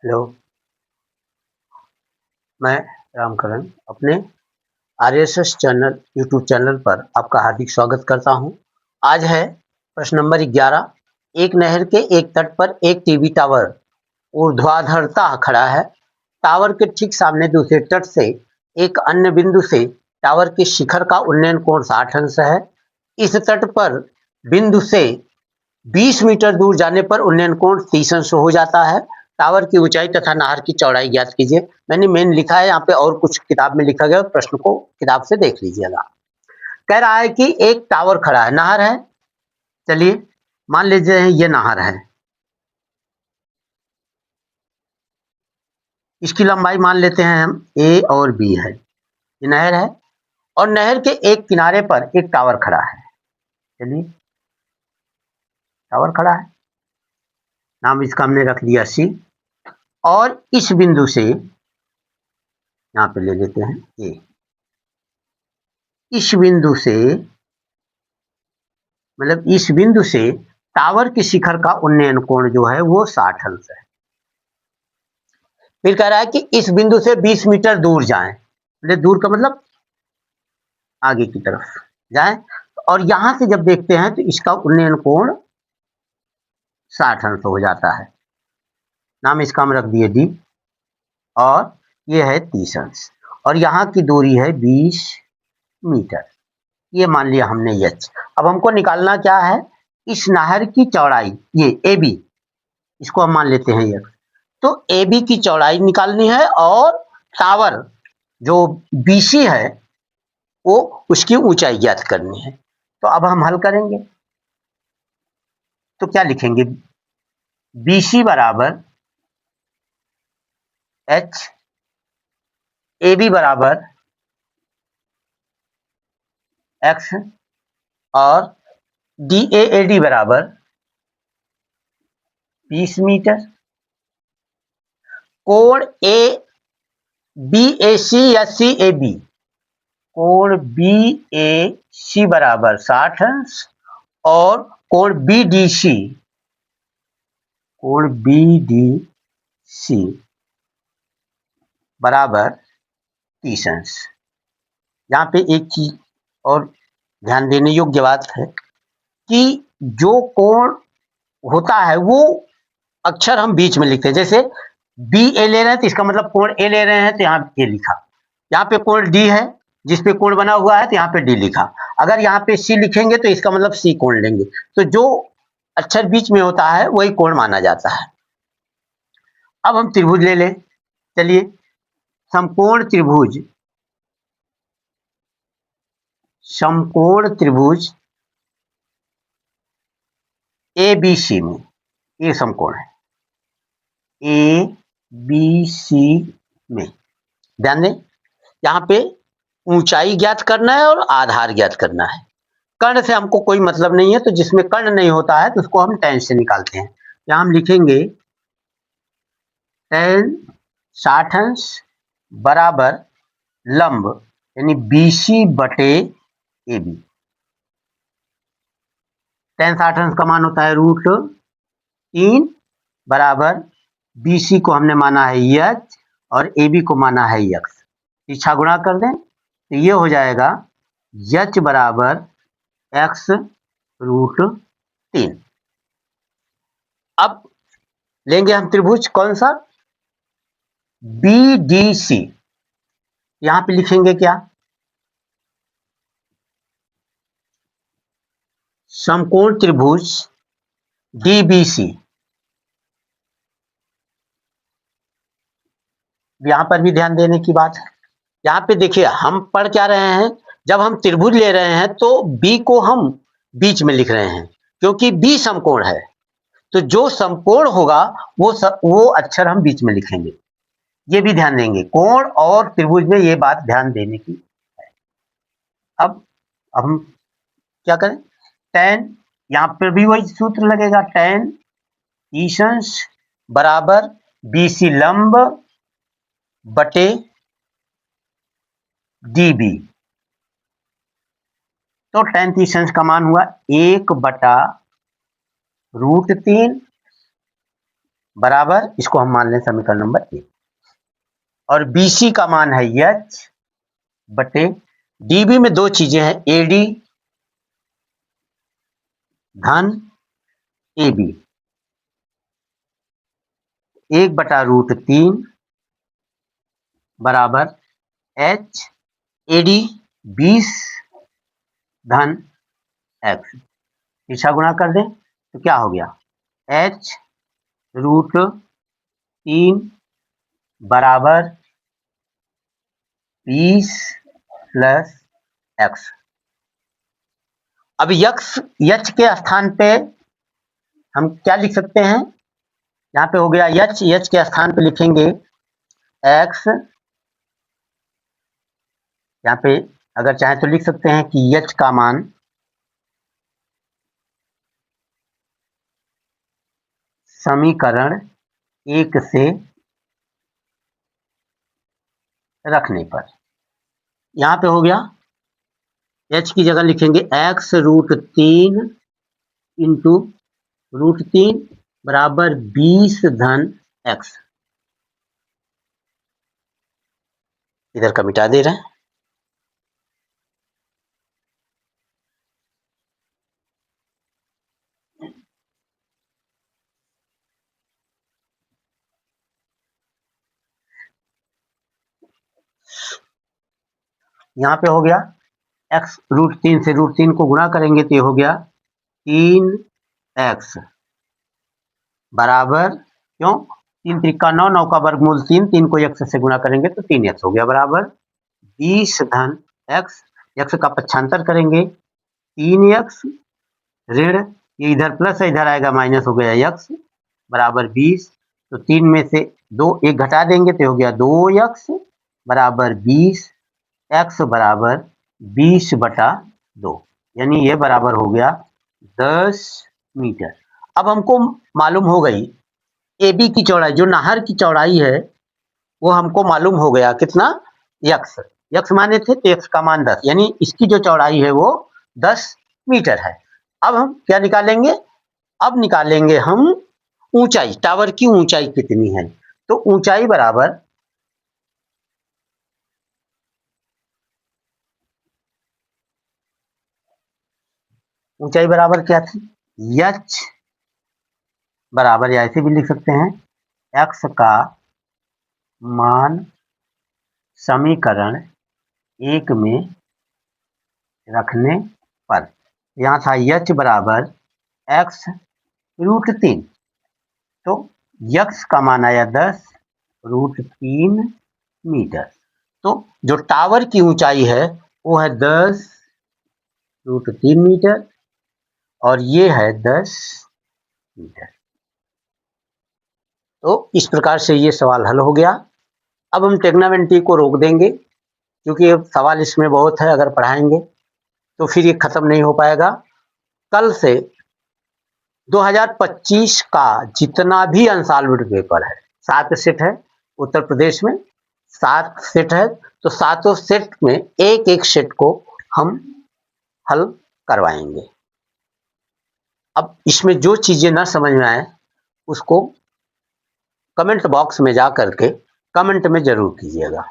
Hello, मैं रामकरण अपने RSS channel YouTube channel पर आपका हार्दिक स्वागत करता हूं। आज है प्रश्न नंबर 11। एक नहर के एक तट पर एक टीवी टावर ऊर्ध्वाधरता खड़ा है। टावर के ठीक सामने दूसरे तट से एक अन्य बिंदु से टावर के शिखर का उन्नयन कोण 60 अंश है। इस तट पर बिंदु से 20 मीटर दूर जाने पर उन्नयन कोण 30 अंश हो जाता है। टावर की ऊंचाई तथा नहर की चौड़ाई ज्ञात कीजिए। मैंने मेन लिखा है, यहाँ पे और कुछ किताब में लिखा गया, प्रश्न को किताब से देख लीजिएगा। कह रहा है कि एक टावर खड़ा है, नहर है। चलिए मान लीजिए ये नहर है, इसकी लंबाई मान लेते हैं हम ए और बी है। ये नहर है और नहर के एक किनारे पर एक टावर खड़ा है। चलिए टावर खड़ा है, नाम इसका हमने रख दिया सी। और इस बिंदु से यहाँ पे ले लेते हैं ए। इस बिंदु से मतलब इस बिंदु से टावर के शिखर का उन्नयन कोण जो है वो 60 अंश है। फिर कह रहा है कि इस बिंदु से 20 मीटर दूर जाएं, मतलब दूर का मतलब आगे की तरफ जाएं। और यहां से जब देखते हैं तो इसका उन्नयन कोण 60 अंश हो जाता है। नाम इसका हम रख दिए डी। और ये है 30 अंश और यहाँ की दूरी है 20 मीटर। ये मान लिया हमने एच। अब हमको निकालना क्या है, इस नहर की चौड़ाई, ये ए बी, इसको हम मान लेते हैं एक्स। तो ए बी की चौड़ाई निकालनी है और टावर जो बीसी है वो उसकी ऊंचाई ज्ञात करनी है। तो अब हम हल करेंगे तो क्या लिखेंगे, बीसी बराबर एच, ए बी बराबर एक्स और डी ए डी बराबर 20 मीटर। कोण ए बी ए सी या सी ए बी, कोण बी ए सी बराबर 60 अंश और कोण बी डी सी, कोण बी डी सी बराबर 30 अंश। यहाँ पे एक चीज और ध्यान देने योग्य बात है कि जो कोण होता है वो अक्षर हम बीच में लिखते हैं। जैसे बी ए ले रहे हैं तो इसका मतलब कोण ए ले रहे हैं तो यहाँ ए लिखा। यहाँ पे कोण डी है जिसपे कोण बना हुआ है तो यहाँ पे डी लिखा। अगर यहाँ पे सी लिखेंगे तो इसका मतलब सी कोण लेंगे। तो जो अक्षर बीच में होता है वही कोण माना जाता है। अब हम त्रिभुज ले लें। चलिए समकोण त्रिभुज, समकोण त्रिभुज ए बी सी में, ये समकोण है ए बी सी में। ध्यान दें यहाँ पे ऊंचाई ज्ञात करना है और आधार ज्ञात करना है। कर्ण से हमको कोई मतलब नहीं है, तो जिसमें कर्ण नहीं होता है तो उसको हम tan से निकालते हैं। यहाँ हम लिखेंगे tan 60 अंश बराबर लंब यानी BC बटे AB। tan 60 अंश का मान होता है √3 बराबर BC को हमने माना है H और AB को माना है X। पीछा गुणा कर दें तो ये हो जाएगा H बराबर X √3। अब लेंगे हम त्रिभुज कौन सा, BDC। यहां पे लिखेंगे क्या, समकोण त्रिभुज DBC। यहां पर भी ध्यान देने की बात है। यहाँ पे देखिए हम पढ़ क्या रहे हैं, जब हम त्रिभुज ले रहे हैं तो B को हम बीच में लिख रहे हैं क्योंकि B समकोण है। तो जो समकोण होगा वो अक्षर हम बीच में लिखेंगे। ये भी ध्यान देंगे, कोण और त्रिभुज में ये बात ध्यान देने की है। अब हम क्या करें, tan, यहाँ पर भी वही सूत्र लगेगा, tan 30 अंश बराबर BC लंब बटे DB। तो tan 30 अंश का मान हुआ 1/√3 बराबर, इसको हम मान लें समीकरण नंबर 1, और BC का मान है H बटे DB में दो चीजें हैं, AD धन AB, 1/√3 बराबर H AD 20 धन X, पीछा गुणा कर दें तो क्या हो गया, H√3 बराबर 20 प्लस X। अब H के स्थान पे हम क्या लिख सकते हैं, यहाँ पे हो गया H के स्थान पे लिखेंगे X, यहाँ पे अगर चाहे तो लिख सकते हैं कि H का मान समीकरण 1 से रखने पर, यहाँ पे हो गया H की जगह लिखेंगे X√3 इंटू √3 बराबर 20 धन X, इधर का मिटा दे रहे हैं। यहाँ पे हो गया X√3 से √3 को गुणा करेंगे तो ये हो गया 3X बराबर, क्यों 3 त्रिका 9, 9 का वर्गमूल 3, 3 को X से गुणा करेंगे तो 3X हो गया बराबर 20 धन X, X का पक्षांतर करेंगे 3X ऋण, ये इधर प्लस है इधर आएगा माइनस, हो गया X बराबर 20, तो 3 में से 2 एक घटा देंगे तो हो गया 2X बराबर 20, X बराबर 20/2, यानी ये बराबर हो गया 10 मीटर। अब हमको मालूम हो गई AB की चौड़ाई, जो नहर की चौड़ाई है वो हमको मालूम हो गया कितना, X माने थे तो X का मान 10, यानी इसकी जो चौड़ाई है वो 10 मीटर है। अब हम क्या निकालेंगे, अब निकालेंगे हम ऊंचाई, टावर की ऊंचाई कितनी है, तो ऊंचाई बराबर क्या थी, H बराबर, या ऐसे भी लिख सकते हैं X का मान समीकरण 1 में रखने पर, यहाँ था H बराबर X√3, तो X का मान आया 10√3 मीटर, तो जो टावर की ऊंचाई है वो है 10√3 मीटर और ये है 10 मीटर। तो इस प्रकार से ये सवाल हल हो गया। अब हम टेग्नामेंट्री को रोक देंगे क्योंकि अब सवाल इसमें बहुत है, अगर पढ़ाएंगे तो फिर ये खत्म नहीं हो पाएगा। कल से 2025 का जितना भी अनसॉल्व्ड पेपर है, 7 सेट है उत्तर प्रदेश में, 7 सेट है, तो सातों सेट में एक एक सेट को हम हल करवाएंगे। अब इसमें जो चीजें ना समझ में आए उसको कमेंट बॉक्स में जा करके कमेंट में जरूर कीजिएगा।